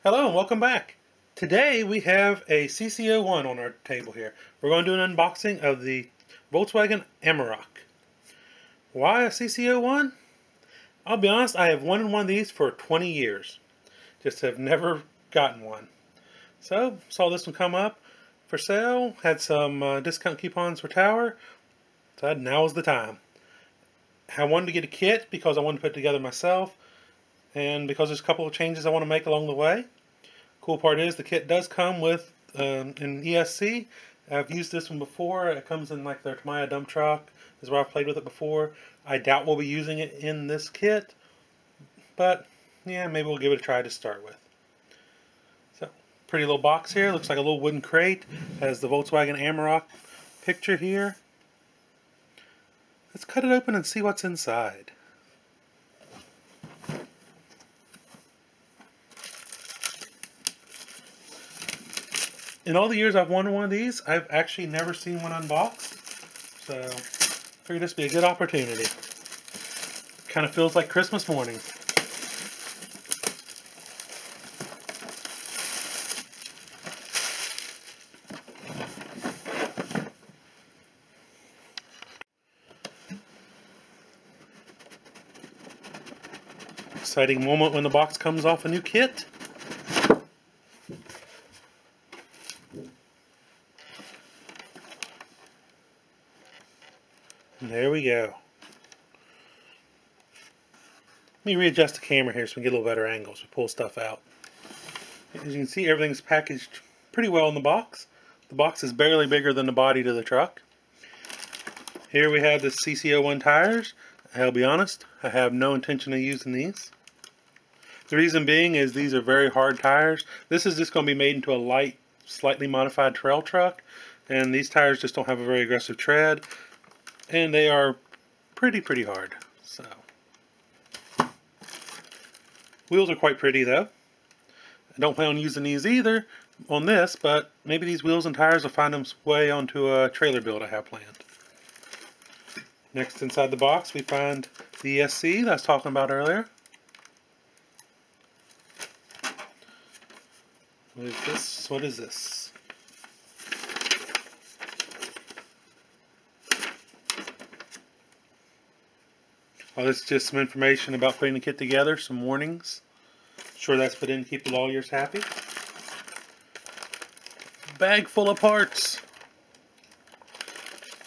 Hello and welcome back. Today we have a CC-01 on our table here. We're going to do an unboxing of the Volkswagen Amarok. Why a CC-01? I'll be honest, I have wanted one of these for 20 years. Just have never gotten one. So, saw this one come up for sale, had some discount coupons for Tower, so now is the time. I wanted to get a kit because I wanted to put it together myself, and because there's a couple of changes I want to make along the way. Cool part is the kit does come with an ESC. I've used this one before. It comes in like their Tamiya dump truck. This is where I've played with it before. I doubt we'll be using it in this kit, but yeah, maybe we'll give it a try to start with. So, pretty little box here. Looks like a little wooden crate. Has the Volkswagen Amarok picture here. Let's cut it open and see what's inside. In all the years I've wanted one of these, I've actually never seen one unboxed, so I figured this would be a good opportunity. Kind of feels like Christmas morning. Exciting moment when the box comes off a new kit. And there we go. Let me readjust the camera here so we can get a little better angle as we pull stuff out. As you can see, everything's packaged pretty well in the box. The box is barely bigger than the body to the truck. Here we have the CC-01 tires. I'll be honest, I have no intention of using these. The reason being is these are very hard tires. This is just going to be made into a light, slightly modified trail truck, and these tires just don't have a very aggressive tread. And they are pretty hard. So, wheels are quite pretty though. I don't plan on using these either on this, but maybe these wheels and tires will find their way onto a trailer build I have planned. Next, inside the box, we find the ESC that I was talking about earlier. What is this? What is this? Oh, this is just some information about putting the kit together, some warnings. Sure that's put in to keep the lawyers happy. Bag full of parts.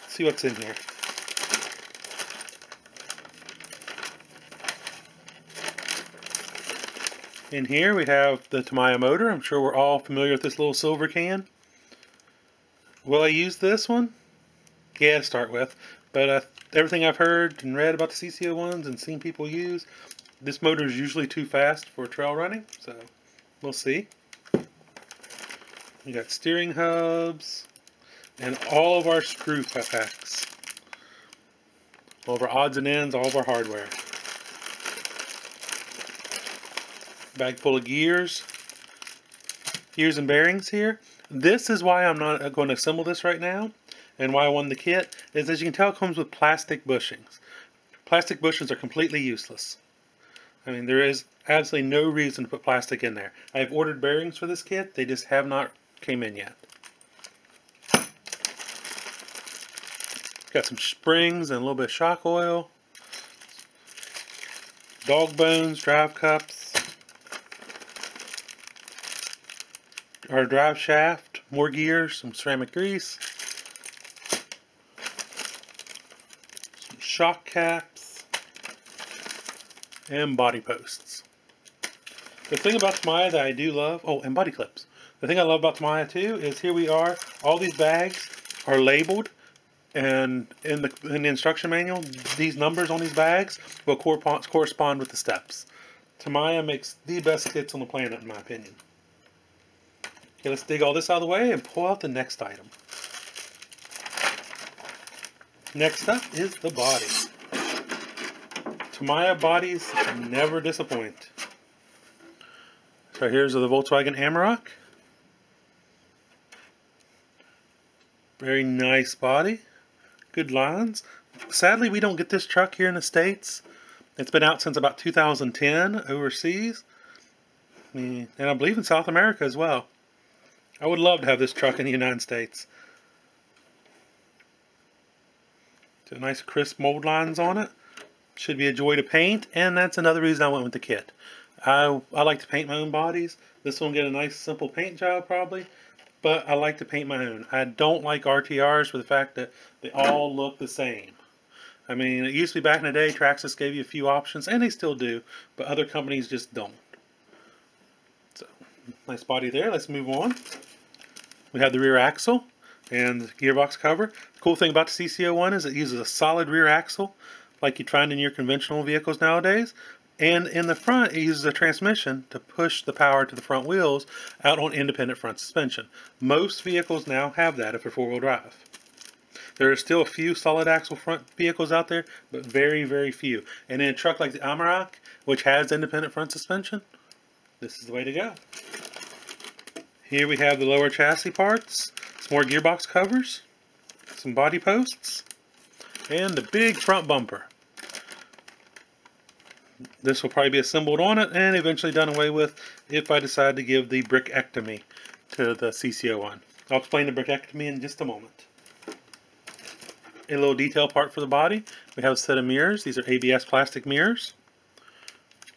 Let's see what's in here. In here we have the Tamiya motor. I'm sure we're all familiar with this little silver can. Will I use this one? Yeah, to start with. But everything I've heard and read about the CC-01s and seen people use, this motor is usually too fast for trail running, so we'll see. We got steering hubs and all of our screw packs. All of our odds and ends, all of our hardware. Bag full of gears and bearings here. This is why I'm not going to assemble this right now. And why I won the kit is, as you can tell, it comes with plastic bushings. Plastic bushings are completely useless. I mean, there is absolutely no reason to put plastic in there. I've ordered bearings for this kit. They just have not came in yet. Got some springs and a little bit of shock oil. Dog bones, drive cups. Our drive shaft, more gears, some ceramic grease. Shock caps, and body posts. The thing about Tamiya that I do love, oh, and body clips. The thing I love about Tamiya too is here we are, all these bags are labeled, and in the instruction manual, these numbers on these bags will correspond with the steps. Tamiya makes the best kits on the planet in my opinion. Okay, let's dig all this out of the way and pull out the next item. Next up is the body. Tamiya bodies never disappoint. So here's the Volkswagen Amarok. Very nice body. Good lines. Sadly, we don't get this truck here in the States. It's been out since about 2010 overseas. And I believe in South America as well. I would love to have this truck in the United States. So nice crisp mold lines on it. Should be a joy to paint, and that's another reason I went with the kit. I like to paint my own bodies. This one will get a nice simple paint job probably, but I like to paint my own. I don't like RTRs for the fact that they all look the same. I mean, it used to be back in the day, Traxxas gave you a few options, and they still do, but other companies just don't. So, nice body there. Let's move on. We have the rear axle and the gearbox cover. The cool thing about the CC-01 is it uses a solid rear axle, like you'd find in your conventional vehicles nowadays. And in the front, it uses a transmission to push the power to the front wheels out on independent front suspension. Most vehicles now have that if they're four-wheel drive. There are still a few solid axle front vehicles out there, but very, very few. And in a truck like the Amarok, which has independent front suspension, this is the way to go. Here we have the lower chassis parts, some more gearbox covers, some body posts, and the big front bumper. This will probably be assembled on it and eventually done away with if I decide to give the brickectomy to the CC-01. I'll explain the brickectomy in just a moment. A little detail part for the body. We have a set of mirrors. These are ABS plastic mirrors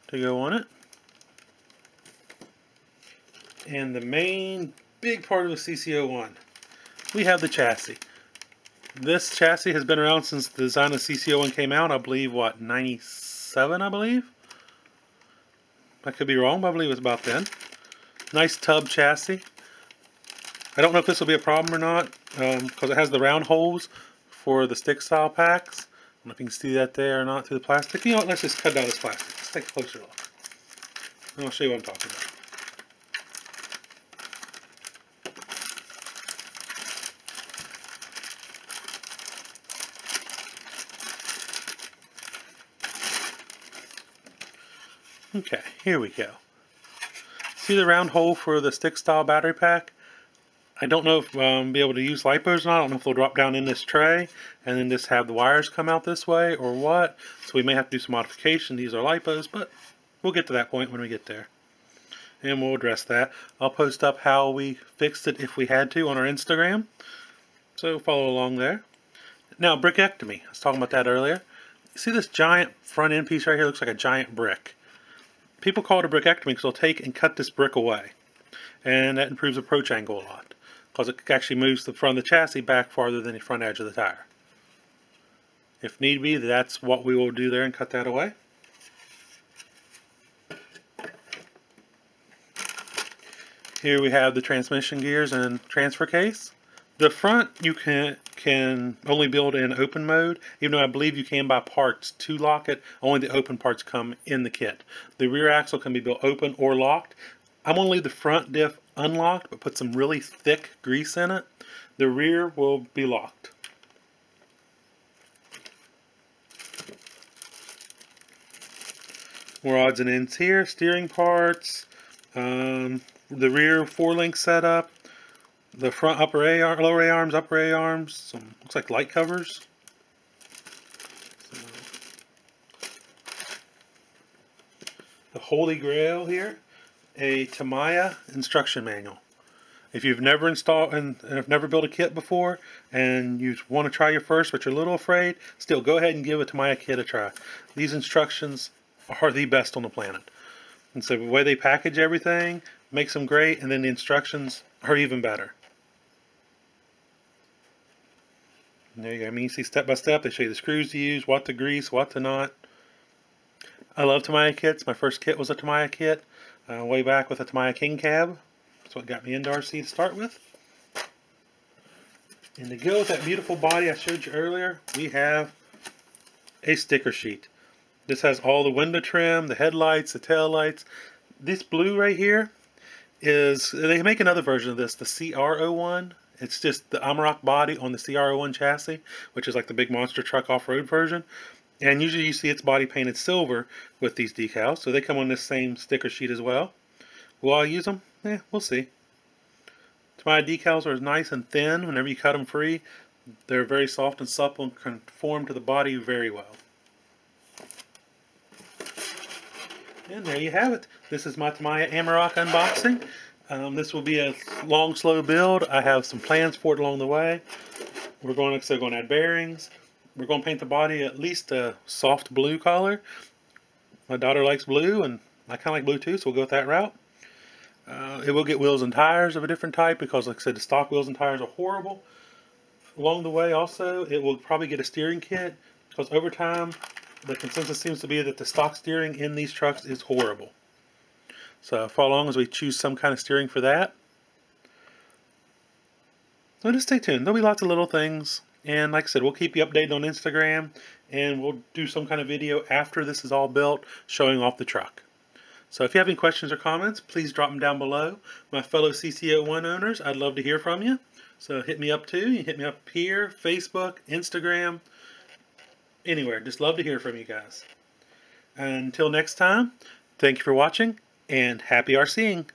to go on it. And the main big part of the CC-01, we have the chassis. This chassis has been around since the design of CC-01 came out. I believe, what, 97, I believe? I could be wrong, but I believe it was about then. Nice tub chassis. I don't know if this will be a problem or not, because it has the round holes for the stick style packs. I don't know if you can see that there or not through the plastic. You know what, let's just cut out this plastic. Let's take a closer look. And I'll show you what I'm talking about. Okay, here we go. See the round hole for the stick style battery pack? I don't know if I'll be able to use LiPos or not. I don't know if they'll drop down in this tray and then just have the wires come out this way or what. So we may have to do some modification to use our LiPos, but we'll get to that point when we get there. And we'll address that. I'll post up how we fixed it if we had to on our Instagram. So follow along there. Now, brickectomy. I was talking about that earlier. See this giant front end piece right here? Looks like a giant brick. People call it a brickectomy because they'll take and cut this brick away. And that improves approach angle a lot, because it actually moves the front of the chassis back farther than the front edge of the tire. If need be, that's what we will do there and cut that away. Here we have the transmission gears and transfer case. The front you can only build in open mode, even though I believe you can buy parts to lock it. Only the open parts come in the kit. The rear axle can be built open or locked. I'm going to leave the front diff unlocked, but put some really thick grease in it. The rear will be locked. More odds and ends here. Steering parts, the rear 4-link setup, the front upper lower A arms, upper A arms, some looks like light covers. The holy grail here, a Tamiya instruction manual. If you've never installed and have never built a kit before and you want to try your first but you're a little afraid, still go ahead and give a Tamiya kit a try. These instructions are the best on the planet. And so the way they package everything makes them great, and then the instructions are even better. And there you go. I mean, you see step by step, they show you the screws to use, what to grease, what to not. I love Tamiya kits. My first kit was a Tamiya kit way back with a Tamiya King Cab. That's what got me into RC to start with. And to go with that beautiful body I showed you earlier, we have a sticker sheet. This has all the window trim, the headlights, the tail lights. This blue right here is, they make another version of this, the CR-01. It's just the Amarok body on the CR-01 chassis, which is like the big monster truck off-road version. And usually you see its body painted silver with these decals, so they come on this same sticker sheet as well. Will I use them? Yeah, we'll see. Tamiya decals are nice and thin whenever you cut them free. They're very soft and supple and conform to the body very well. And there you have it. This is my Amarok unboxing. This will be a long, slow build. I have some plans for it along the way. We're going to add bearings. We're going to paint the body at least a soft blue color. My daughter likes blue, and I kind of like blue too, so we'll go with that route. It will get wheels and tires of a different type because, like I said, the stock wheels and tires are horrible. Along the way, also, it will probably get a steering kit because over time, the consensus seems to be that the stock steering in these trucks is horrible. So follow along as we choose some kind of steering for that. So just stay tuned. There'll be lots of little things. And like I said, we'll keep you updated on Instagram. And we'll do some kind of video after this is all built showing off the truck. So if you have any questions or comments, please drop them down below. My fellow CC-01 owners, I'd love to hear from you. So hit me up too. You hit me up here, Facebook, Instagram, anywhere. Just love to hear from you guys. Until next time, thank you for watching and happy RCing.